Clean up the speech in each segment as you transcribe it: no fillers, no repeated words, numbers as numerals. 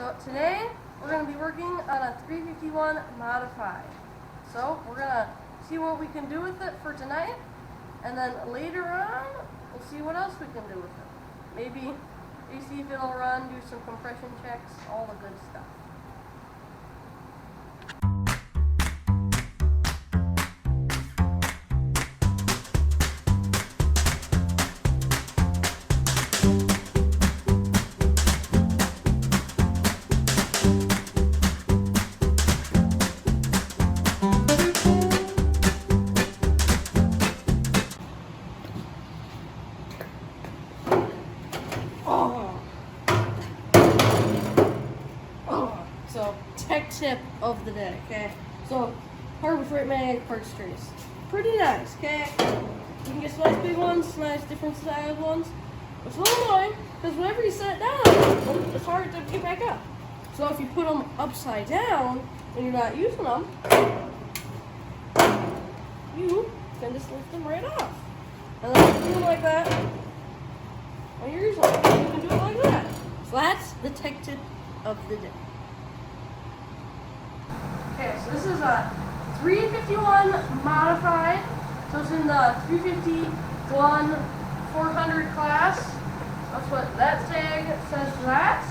So today we're going to be working on a 351 modified. So we're going to see what we can do with it for tonight, and then later on we'll see what else we can do with it. Maybe see if it'll run, do some compression checks, all the good stuff. So, tech tip of the day, okay? So, hard with right magnetic parts trace. Pretty nice, okay? You can get some nice big ones, nice different style ones. It's a little annoying, because whenever you set it down, it's hard to get back up. So if you put them upside down, and you're not using them, you can just lift them right off. And then you can do it like that. When you're using them, you can do it like that. So that's the tech tip of the day. Okay, so this is a 351 modified. So it's in the 351 400 class. That's what that tag says for that.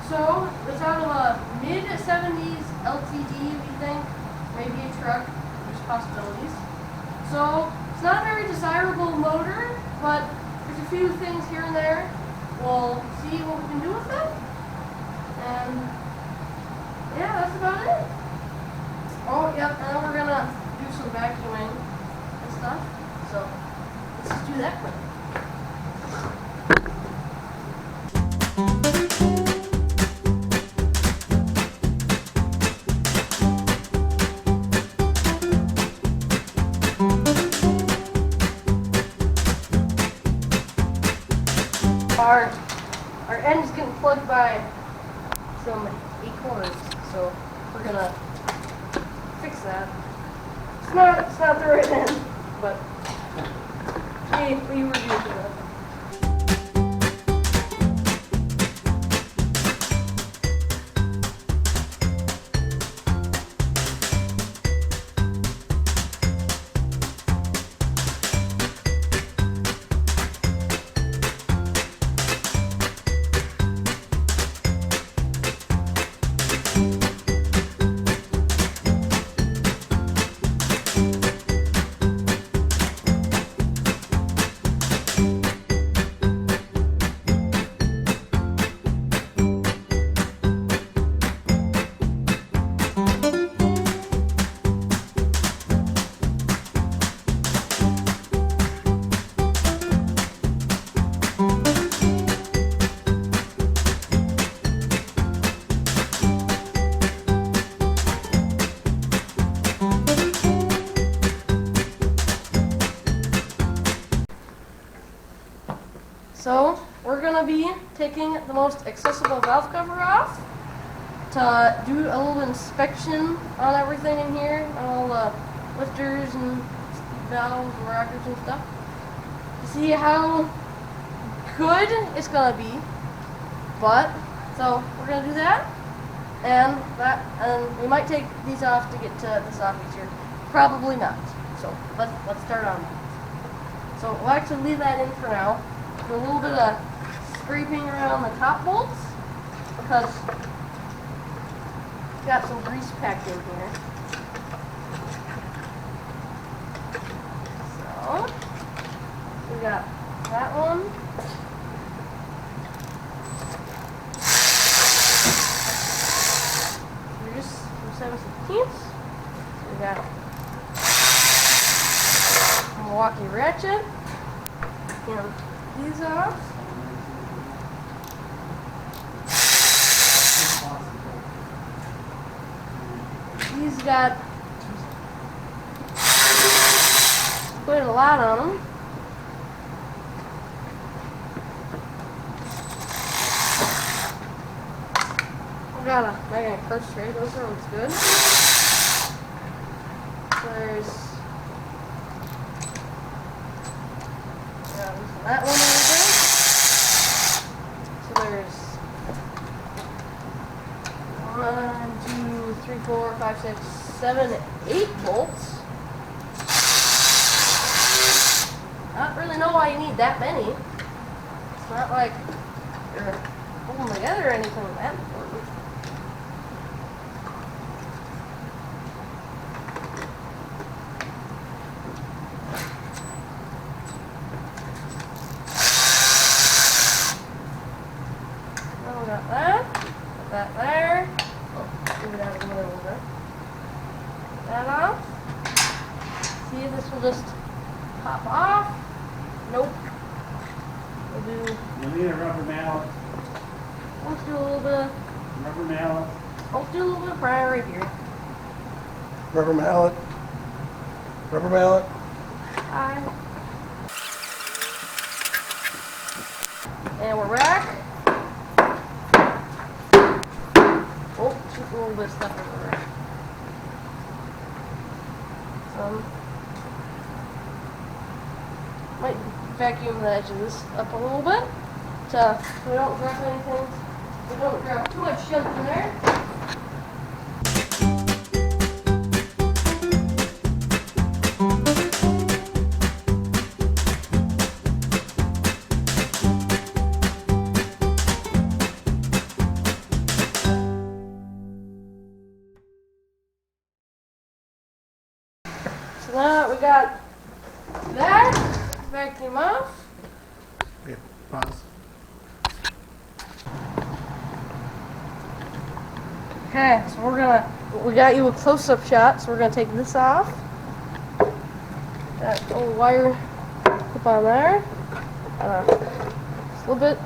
So it's out of a mid-70s LTD, we think. Maybe a truck. There's possibilities. So it's not a very desirable motor, but there's a few things here and there. We'll see what we can do with it. And yeah, that's about it. Oh, yep, and then we're gonna do some vacuuming and stuff. So let's just do that quick. Our end is getting plugged by some acorns, so we're gonna fix that. It's not the right end, but we were using it. So we're going to be taking the most accessible valve cover off to do a little inspection on everything in here, on all the lifters and valves and rockers and stuff, to see how good it's going to be. So we're going to do that, and we might take these off to get to this off easier. Probably not. So let's start on that. So we'll actually leave that in for now. A little bit of scraping around the top bolts because it's got some grease packed in here. So we got that one. Here's some 7/16. So we got a Milwaukee ratchet. These off. These got quite a lot on them. We got a magnetic parts tray. Those are looks good. There's that one over there. So there's 1, 2, 3, 4, 5, 6, 7, 8 bolts. I don't really know why you need that many. It's not like you're holding them together or anything that important. Now we got that. Put that there. Oh, move it out of the way a little bit. Get that off. See, this will just pop off. Nope. We'll do. You need a rubber mallet. Let's do a little bit of. Rubber mallet. Let's do a little bit of prying right here. Rubber mallet. Rubber mallet. And we're back. Oh, shoot a little bit of stuff everywhere. Might vacuum the edge of this up a little bit so we don't drop anything. We don't drop too much junk in there. So now that we got that, vacuum off. Okay, pause. Okay, so we got you a close-up shot, so we're gonna take this off. That little wire clip on there. Just a little bit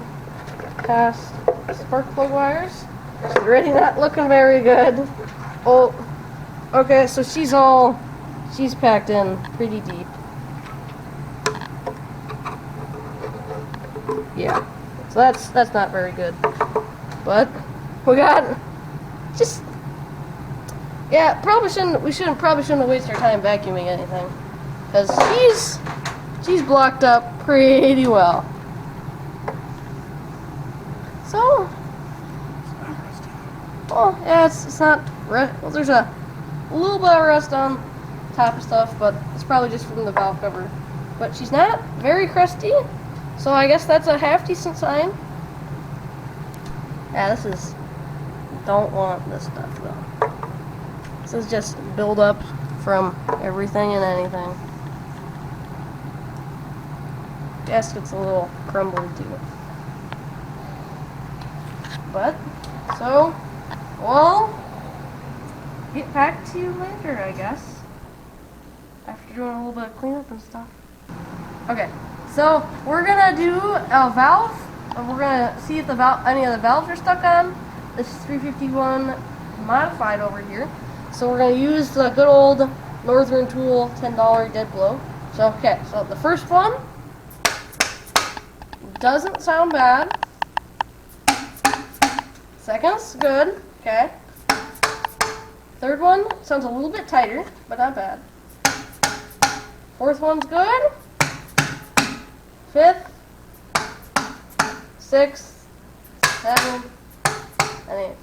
past spark plug wires. She's already not looking very good. Oh, okay, so she's packed in pretty deep. Yeah, so that's not very good. But we got just probably shouldn't have wasted our time vacuuming anything, because she's blocked up pretty well. So, well, yeah, it's not well. There's a little bit of rust on top of stuff, but it's probably just from the valve cover. But she's not very crusty. So I guess that's a half decent sign. Yeah, don't want this stuff though. This is just buildup from everything and anything. Gasket's a little crumbly too. But, so, we'll get back to you later, I guess. After doing a little bit of cleanup and stuff. Okay. So we're gonna do a valve, and we're gonna see if any of the valves are stuck on this 351 modified over here. So we're gonna use the good old Northern Tool $10 dead blow. So okay, so the first one doesn't sound bad. Second's good. Okay. Third one sounds a little bit tighter, but not bad. Fourth one's good. Fifth, sixth, seventh, and eighth.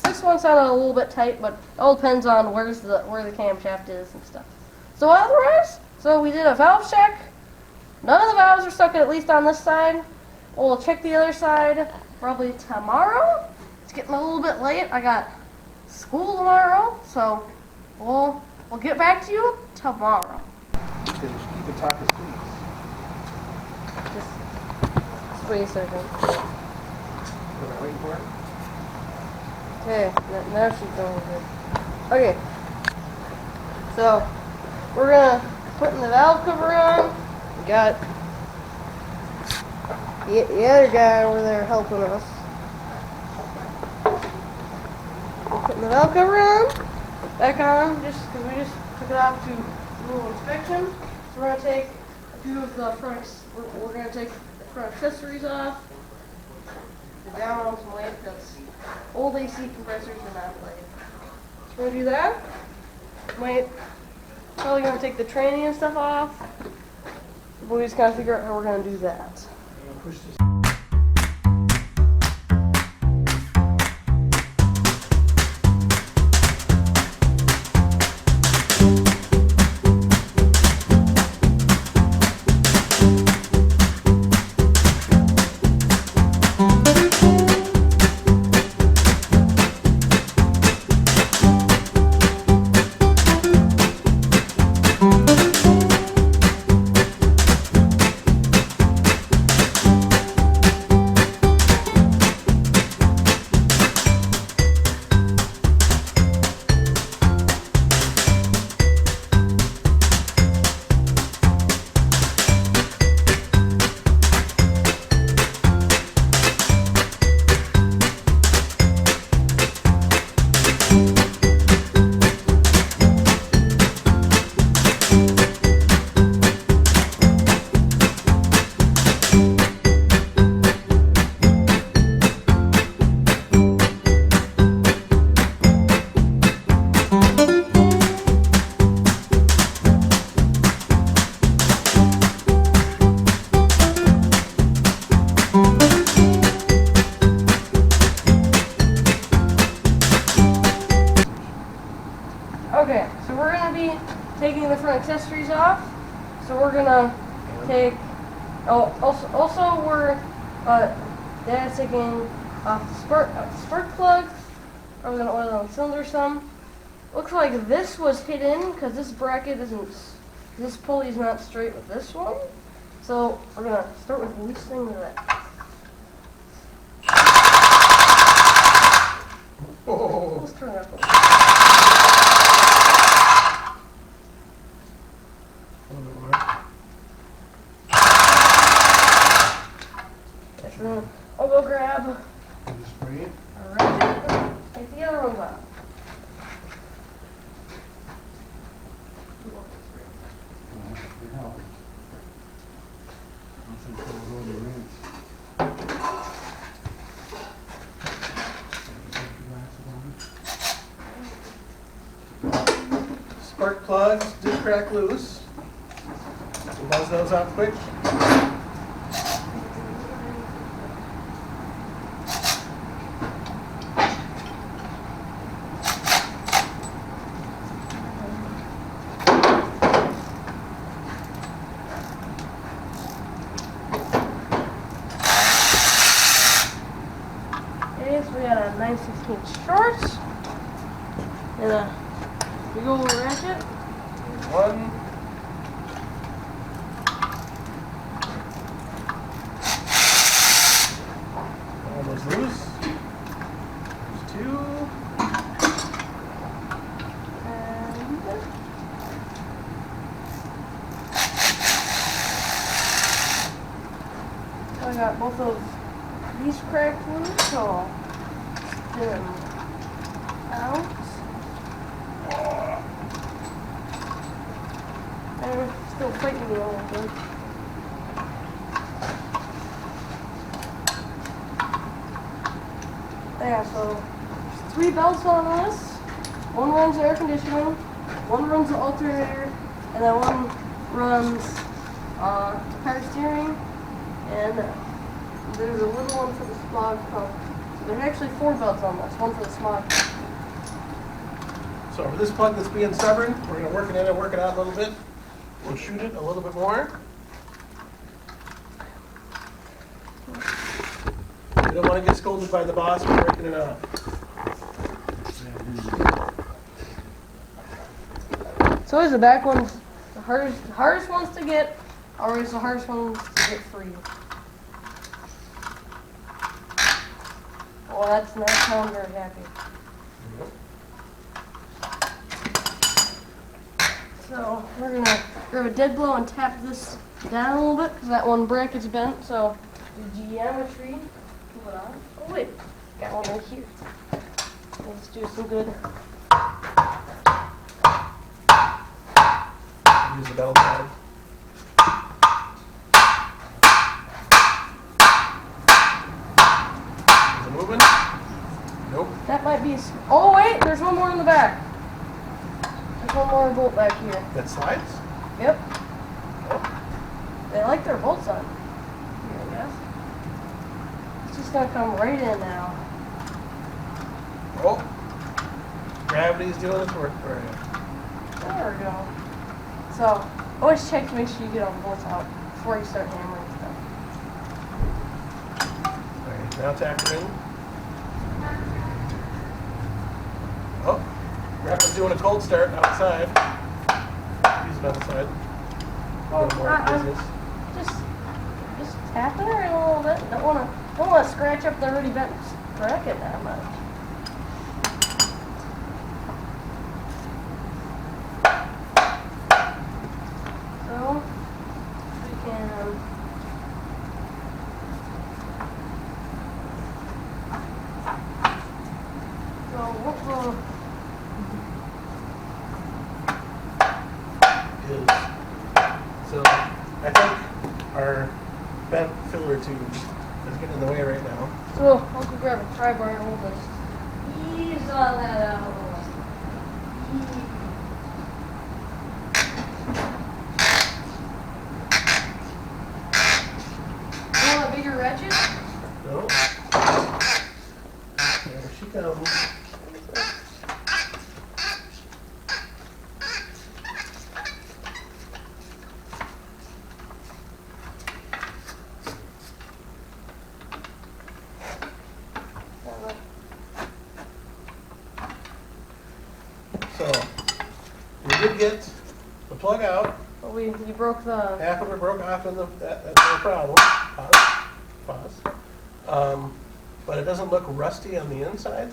Sixth one sounded a little bit tight, but it all depends on where the camshaft is and stuff. So otherwise, we did a valve check. None of the valves are stuck, at least on this side. We'll check the other side probably tomorrow. It's getting a little bit late. I got school tomorrow, so we'll get back to you tomorrow. Keep the talking squeeze. Just wait a second. What am I waiting for? Okay, now she's going good. Okay, so we're gonna put the valve cover on. We got the other guy over there helping us. We're putting the valve cover on, back on, just because we just took it off to a little inspection. So we're gonna take a few of the front. We're gonna take the front accessories off. The down on some weight because old AC compressors are not played. So we're gonna do that. Wait. Probably gonna take the training and stuff off. But we just gotta figure out how we're gonna do that. Push this. Okay, so we're gonna be taking the front accessories off. So we're gonna take. Oh, also we're Dad's taking off the spark plugs. We're gonna oil on the cylinder some. Looks like this was hidden because this bracket isn't. This pulley's not straight with this one. So we're gonna start with loosening that. Oh, Let's turn it up a little. a little bit more. Yes, then I'll go grab Just spray it. a ratchet. Take the other ones out. Spark plugs did crack loose. We'll buzz those out quick. Okay, so we got a 9/16 short and a big old ratchet. One. Almost loose. There's two. And I got both of these cracked loose, so I'll get them out. And still fighting me a little bit. Yeah, so there's 3 belts on this. One runs air conditioning, one runs the alternator, and then one runs power steering, and there's a little one for the smog pump. So there's actually 4 belts on this, one for the smog pump. So for this plug that's being stubborn, we're going to work it in and work it out a little bit. We'll shoot it a little bit more. We don't want to get scolded by the boss for breaking it out. It's always the back ones, the hardest ones to get, always the hardest ones to get free. Well, that's not sound very happy. So we're gonna grab a dead blow and tap this down a little bit because that one bracket's bent. So the geometry, pull it on. Oh wait, got one right here. Let's do some good. Use the belt pad. Is it moving? Nope. That might be. Oh wait, there's one more in the back. There's one more bolt back here. That slides? Yep. They like their bolts on. Here, I guess. It's just gonna come right in now. Oh. Gravity's doing its work for you. There we go. So, always check to make sure you get all the bolts out before you start hammering stuff. There you Now tack it in. Oh, Grandpa's doing a cold start outside. Use it on the side. Well, A little more I'm business. just tapping her in a little bit. Don't wanna scratch up the already bent bracket that much. So we can. So what will Is so I think our bent filler tube is getting in the way right now. so I'll go grab a pry bar and we'll just ease all that out a little. You want a bigger ratchet? No. There she comes. So we did get the plug out. But we broke the. Half of it broke off in that's no problem. Pause. But it doesn't look rusty on the inside,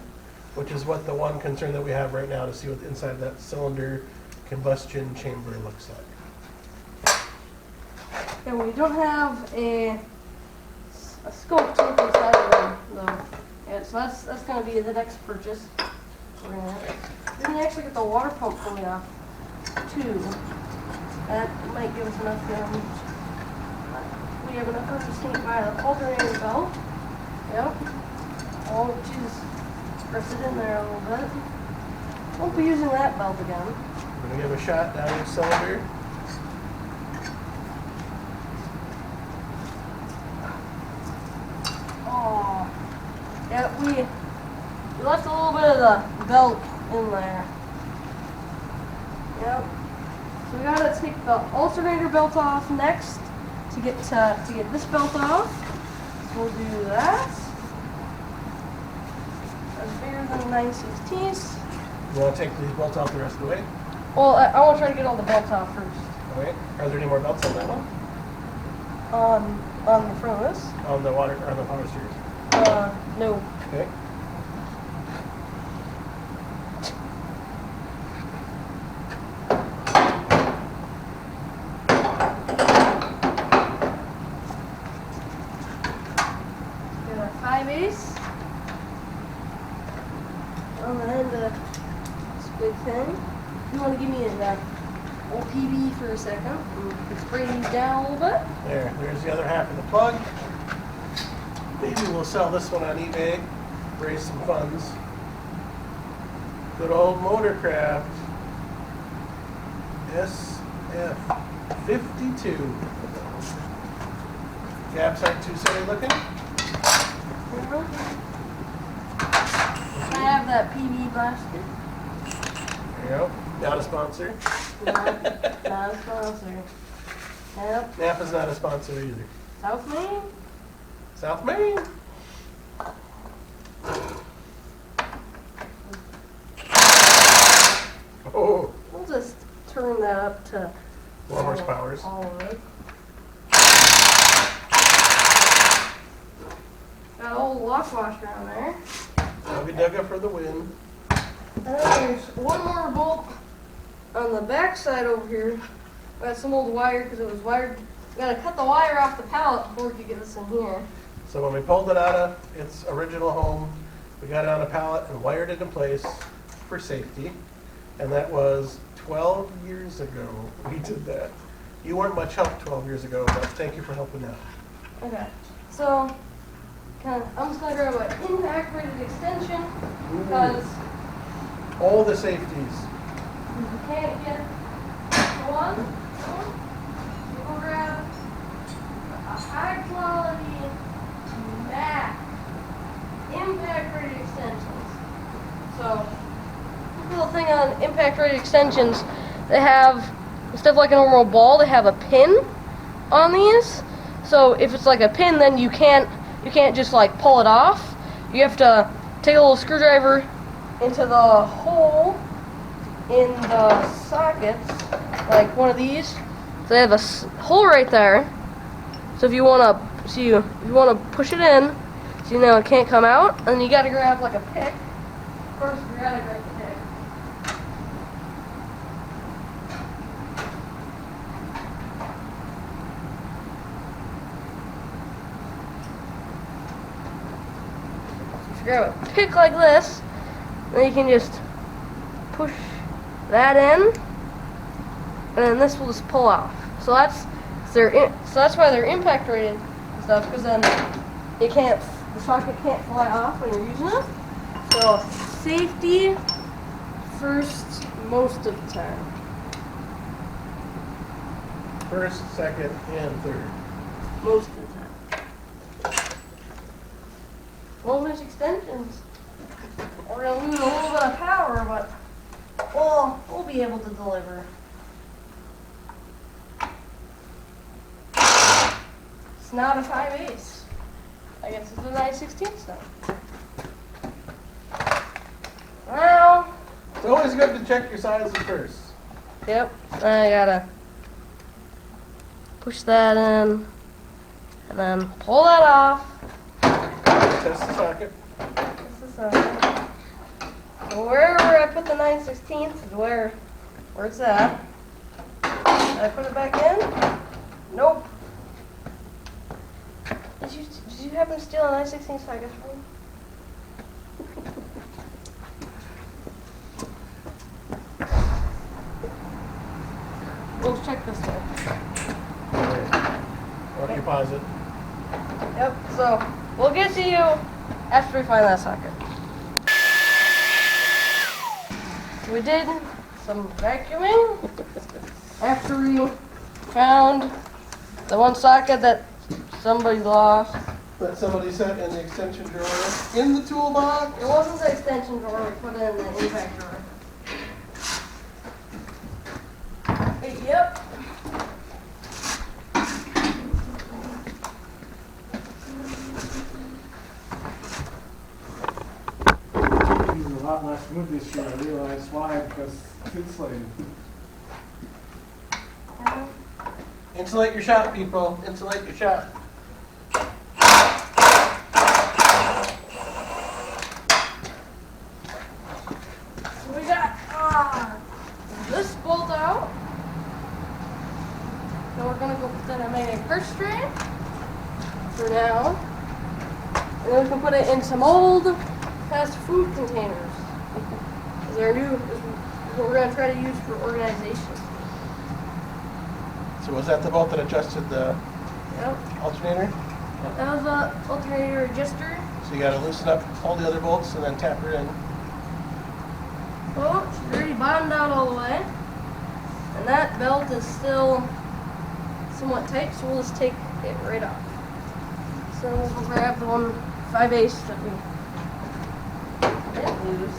which is what the one concern that we have right now to see what the inside of that cylinder combustion chamber looks like. And we don't have a scope to look inside of them, though. Yeah, so that's gonna be the next purchase. We're gonna have. Then we actually get the water pump coming off too. That might give us enough we have enough room to sneak by the alternator belt. Yep. All which is rested in there a little bit. Won't be using that belt again. We're gonna give a shot down each cylinder. Oh, yeah, we left a little bit of the belt in there. Yep. So we gotta take the alternator belt off next to get this belt off. So we'll do that. That's bigger than 9/16. You wanna take these bolts out the rest of the way? Well, I want to try to get all the belts off first. Okay. Are there any more belts on that one? On the front of this? On the water, or on the power steers? No. Okay. Get our 5/8 on the end of this big thing. You want to give me an OPB for a second? Let's bring these down a little bit. There's the other half of the plug. Maybe we'll sell this one on eBay, raise some funds. Good old Motorcraft SF52. Gaps aren't too silly looking. I have that PB blaster. There you go. Not a sponsor. Not a sponsor. Yep. Napa's not a sponsor either. South Main. South Main. Oh, We'll just turn that up to 4 horsepowers. all of it. Got a old lock washer on there. Dugga dugga for the win. And then there's one more bolt on the back side over here. Got some old wire because it was wired. We gotta cut the wire off the pallet before we could get this in here. So when we pulled it out of its original home, we got it on a pallet and wired it in place for safety. And that was 12 years ago we did that. You weren't much help 12 years ago, but thank you for helping out. Okay, so I'm just gonna grab an impact rated extension because All the safeties. you can't get one. We'll grab a high quality MAC impact rated extensions. So, the little thing on impact rated extensions, they have, instead of like a normal ball, they have a pin on these. So if it's like a pin, then you can't, you can't just like pull it off. You have to take a little screwdriver into the hole in the sockets, like one of these. So they have a hole right there. So if you want to push it in, so you know it can't come out, and you got to grab like a pick. First, you got to grab the pick. So you grab a pick like this, then you can just push that in, and then this will just pull off. So that's why they're impact rated and stuff, because then the socket can't fly off when you're using it. So safety first most of the time. First, second, and third. Most of the time. Well, there's extensions. We're gonna lose a little bit of power, but we'll be able to deliver. It's not a 5/8. I guess it's a 9/16 now. Well, It's always good to check your sizes first. yep, I gotta push that in, and then pull that off. Test the socket. This is so wherever I put the 9/16 is where it's at. Did I put it back in? Nope. Did you happen to steal a 9/16 socket from me? We'll check this way. Okay, pause it. Yep, so we'll get to you after we find that socket. We did some vacuuming after we found the one socket that somebody lost. That somebody set in the extension drawer in the toolbox. It wasn't the extension drawer, we put it in the impact drawer. Yep. Using a lot less wood this year, I realized why, because it's insulated. Insulate your shop, people. Insulate your shop. So we got this bolt out. Now we're gonna go put that in a first tray for now. And then we can put it in some old fast food containers. They're new, is what we're gonna try to use for organization. So was that the bolt that adjusted the Yep. alternator? That was a alternator adjuster. So you got to loosen up all the other bolts and then tap her in. Oh, it's already bottomed out all the way. And that belt is still somewhat tight, so we'll just take it right off. So we'll grab the one 5/8 that we didn't lose.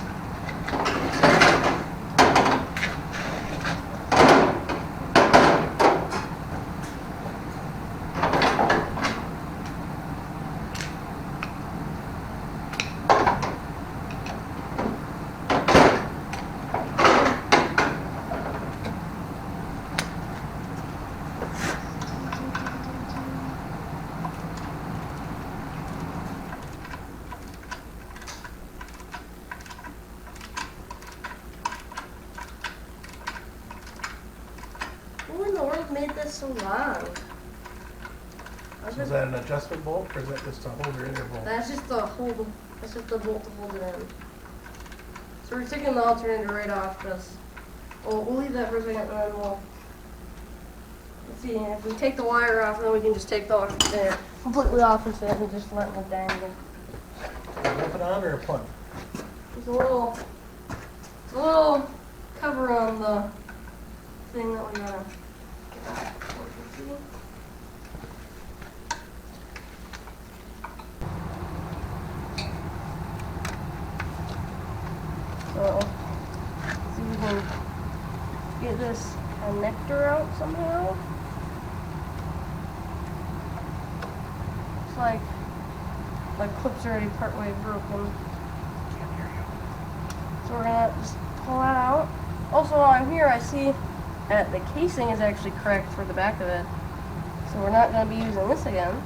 Who in the world made this so long? So is that an adjustment bolt or is that just a holder in your bolt? That's just the hold. That's just the bolt to hold it in. So we're taking the alternator right off because we'll leave that for a second and then we'll see if we take the wire off, then we can just take the alternator completely off instead of just letting it dangle. Rip it on or a plug? There's a little cover on the thing that we gotta get back. So, see if we can get this connector out somehow. Looks like the clip's already partway broken. So we're gonna just pull that out. Also, while I'm here, I see that the casing is actually cracked for the back of it. So we're not gonna be using this again.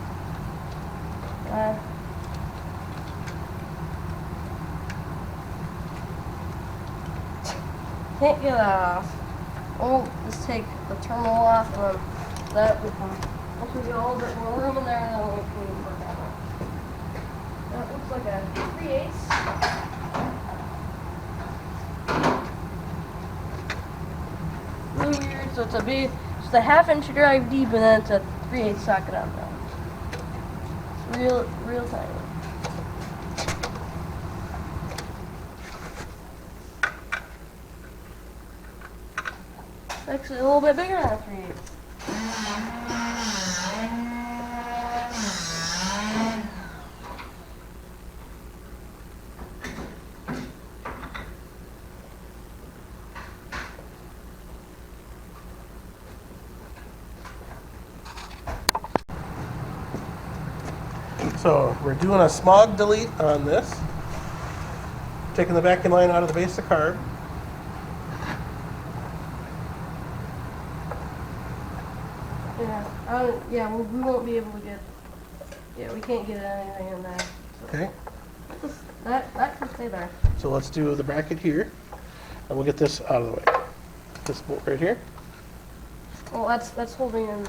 Can't get that off. We'll just take the terminal off, and then that will come. Once we get a little bit more room in there, and then we can work on it. That looks like a 3/8. Really weird. So it's just a 1/2 inch drive deep, and then it's a 3/8 socket on top. It's real tiny. Actually, a little bit bigger than a 3/8. So we're doing a smog delete on this. Taking the vacuum line out of the base of the card. Yeah, we won't be able to get. Yeah, we can't get anything in there. So Okay. that can stay there. So let's do the bracket here, and we'll get this out of the way. This bolt right here. Well, that's holding in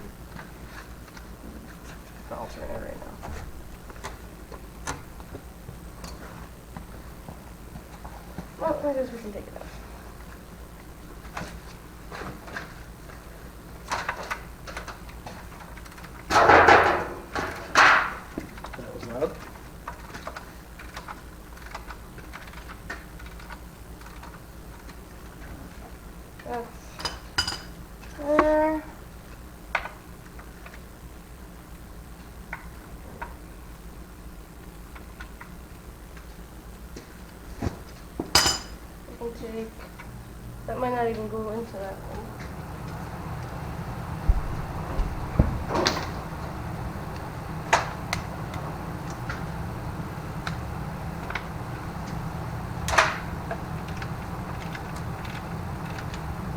the alternator right now. Well, I guess we can take it out. That was loud. There. We can take. That might not even go into that one.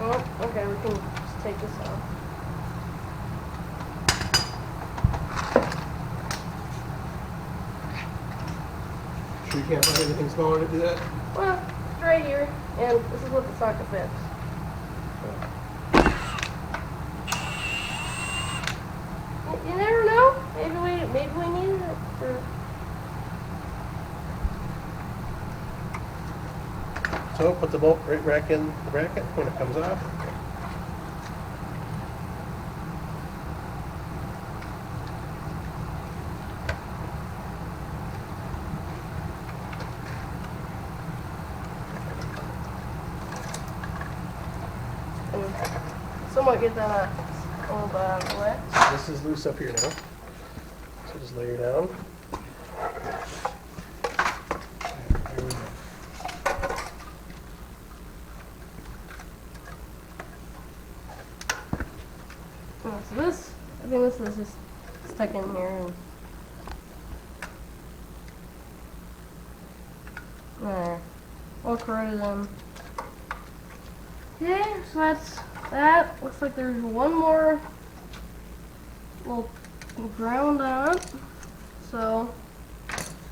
Oh, okay, we can just take this off. Sure you can't find anything smaller to do that? Well, it's right here, and this is what the socket fits. You never know. Maybe we need it for. So put the bolt right back in the bracket when it comes off. And somewhat get that a little bit out of the way. This is loose up here now. So just lay her down. There we go. So this, I think this is just stuck in here. And there. All corroded in. Okay, so that's that. Looks like there's one more little ground on it. So,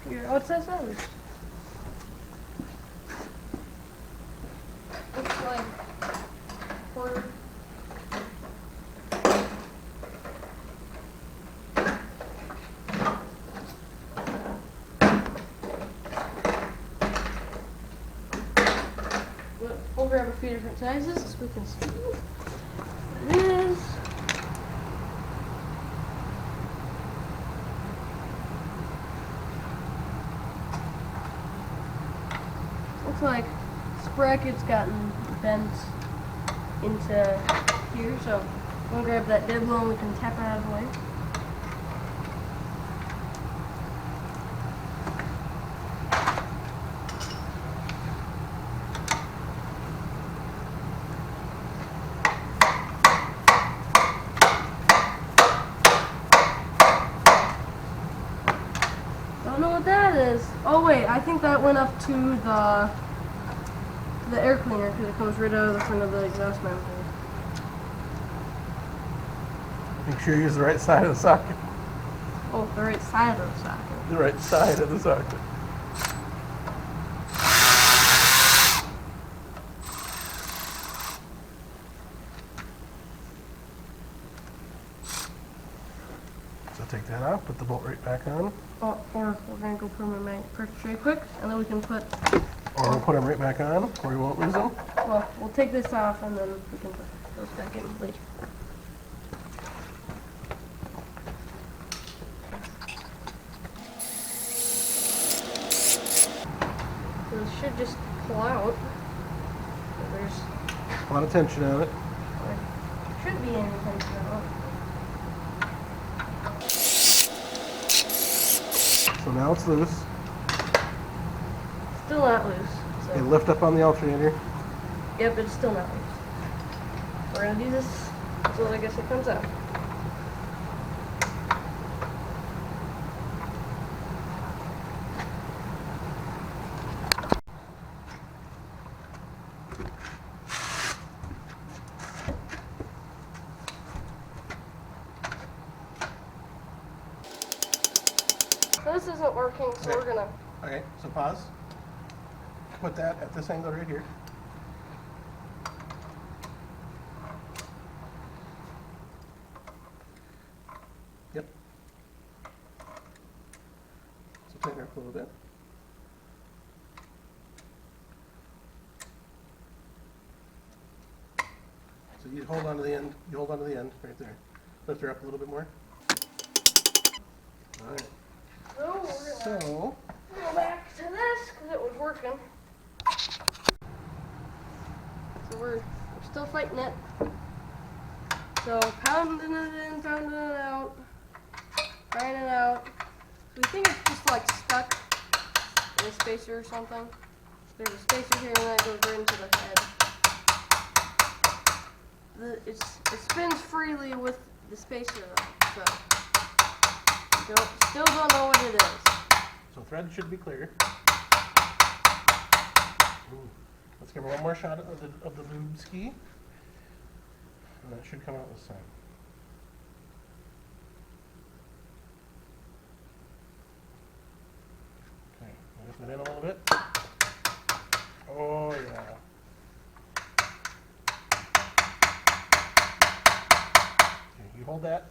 here, what's that size? Looks like quarter. We'll grab a few different sizes so we can see what it is. Looks like this bracket's gotten bent into here, so I'm gonna grab that dead blow and we can tap it out of the way. Don't know what think that went up to the air cleaner because it comes right out of the front of the exhaust manifold. Make sure you use the right side of the socket. Oh, the right side of the socket. The right side of the socket. So take that off, put the bolt right back on. Oh, or we're gonna go permanent magnet pressure right quick, and then we can put. Or we'll put them right back on, or we won't lose them. Well, we'll take this off, and then we can put those back in later. So it should just pull out. So there's A lot of tension on it. there shouldn't be any tension out. So now it's loose. Still not loose. Okay, So lift up on the alternator. yep, it's still not loose. We're gonna do this until I guess it comes out. So this isn't working, so Okay. we're gonna. Okay, so pause. Put that at this angle right here. Yep. So tighten her up a little bit. So you hold on to the end, right there. Lift her up a little bit more. All right. So we're gonna So, go back to this because it was working. So we're still fighting it. So pounding it in, pounding it out, trying it out. So we think it's just like stuck in a spacer or something. There's a spacer here and then it goes right into the head. It spins freely with the spacer though, so still don't know what it is. so thread should be clear. Ooh. Let's give her one more shot of the lube ski. And that should come out this time. Okay, lift it in a little bit. Oh yeah. Okay, you hold that.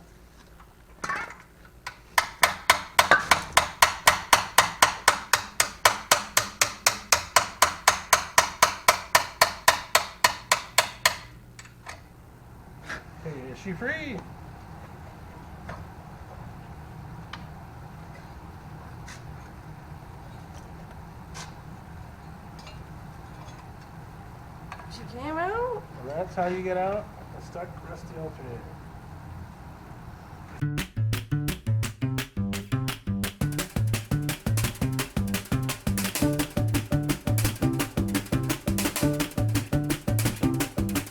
Okay, is she free? She came out. And that's how you get out a stuck rusty alternator.